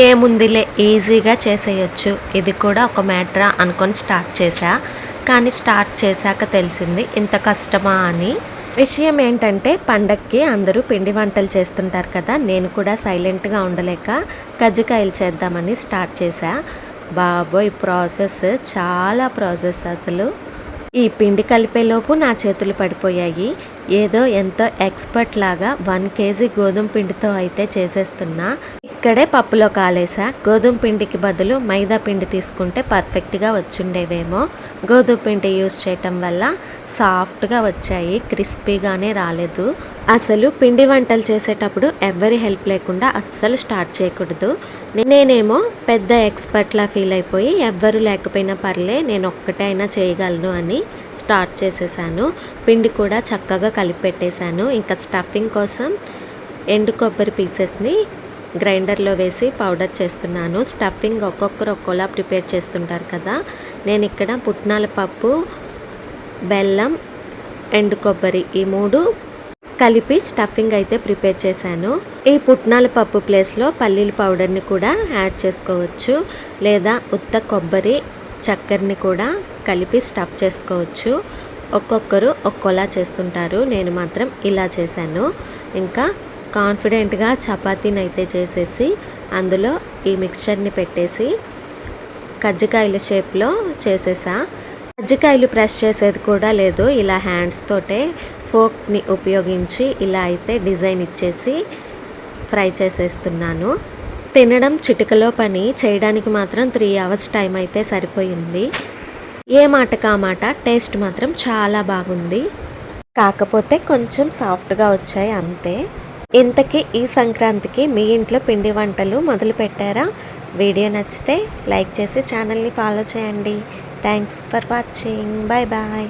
ఏముందిలే ఈజీగా చేసేయొచ్చు, ఇది కూడా ఒక మ్యాటరా అనుకొని స్టార్ట్ చేశా. కానీ స్టార్ట్ చేశాక తెలిసింది ఇంత కష్టమా అని. విషయం ఏంటంటే పండక్కి అందరూ పిండి వంటలు చేస్తుంటారు కదా, నేను కూడా సైలెంట్గా ఉండలేక కజ్జికాయలు చేద్దామని స్టార్ట్ చేశా. బాబోయ్ ప్రాసెస్ చాలా ప్రాసెస్ అసలు. ఈ పిండి కలిపేలోపు నా చేతులు పడిపోయాయి. ఏదో ఎంతో ఎక్స్పర్ట్ లాగా 1 కేజీ గోధుమ పిండితో అయితే చేసేస్తున్నా. ఇక్కడే పప్పులో కాలేసా. గోధుమ పిండికి బదులు మైదా పిండి తీసుకుంటే పర్ఫెక్ట్గా వచ్చుండేవేమో. గోధుమ పిండి యూస్ చేయటం వల్ల సాఫ్ట్గా వచ్చాయి, క్రిస్పీగానే రాలేదు. అసలు పిండి వంటలు చేసేటప్పుడు ఎవరి హెల్ప్ లేకుండా అస్సలు స్టార్ట్ చేయకూడదు. నేనేమో పెద్ద ఎక్స్పర్ట్లా ఫీల్ అయిపోయి ఎవ్వరు లేకపోయినా పర్లే నేను ఒక్కటే అయినా చేయగలను అని స్టార్ట్ చేసేసాను. పిండి కూడా చక్కగా కలిపెట్టేశాను. ఇంకా స్టఫింగ్ కోసం ఎండు కొబ్బరి పీసెస్ని గ్రైండర్లో వేసి పౌడర్ చేస్తున్నాను. స్టఫింగ్ ఒక్కొక్కరు ఒక్కోలా ప్రిపేర్ చేస్తుంటారు కదా, నేను ఇక్కడ పుట్నాల పప్పు, బెల్లం, ఎండు కొబ్బరి ఈ 3 కలిపి స్టఫింగ్ అయితే ప్రిపేర్ చేశాను. ఈ పుట్నాల పప్పు ప్లేస్లో పల్లీల పౌడర్ని కూడా యాడ్ చేసుకోవచ్చు, లేదా ఉత్త కొబ్బరి చక్కెరని కూడా కలిపి స్టఫ్ చేసుకోవచ్చు. ఒక్కొక్కరు ఒక్కోలా చేస్తుంటారు, నేను మాత్రం ఇలా చేశాను. ఇంకా కాన్ఫిడెంట్గా చపాతీని అయితే చేసేసి అందులో ఈ మిక్చర్ని పెట్టేసి కజ్జికాయల షేప్లో చేసేసా. కజ్జికాయలు ప్రెస్ చేసేది కూడా లేదు, ఇలా హ్యాండ్స్ తోటే ఫోక్ని ఉపయోగించి ఇలా అయితే డిజైన్ ఇచ్చేసి ఫ్రై చేసేస్తున్నాను. తినడం చిటికలో పని, చేయడానికి మాత్రం 3 అవర్స్ టైం అయితే సరిపోయింది. ఏ మాటకా మాట టేస్ట్ మాత్రం చాలా బాగుంది. కాకపోతే కొంచెం సాఫ్ట్గా వచ్చాయి అంతే. ఇంతకీ ఈ సంక్రాంతికి మీ ఇంట్లో పిండి వంటలు మొదలు పెట్టారా? వీడియో నచ్చితే లైక్ చేసి ఛానల్ని ఫాలో చేయండి. Thanks for watching. Bye bye.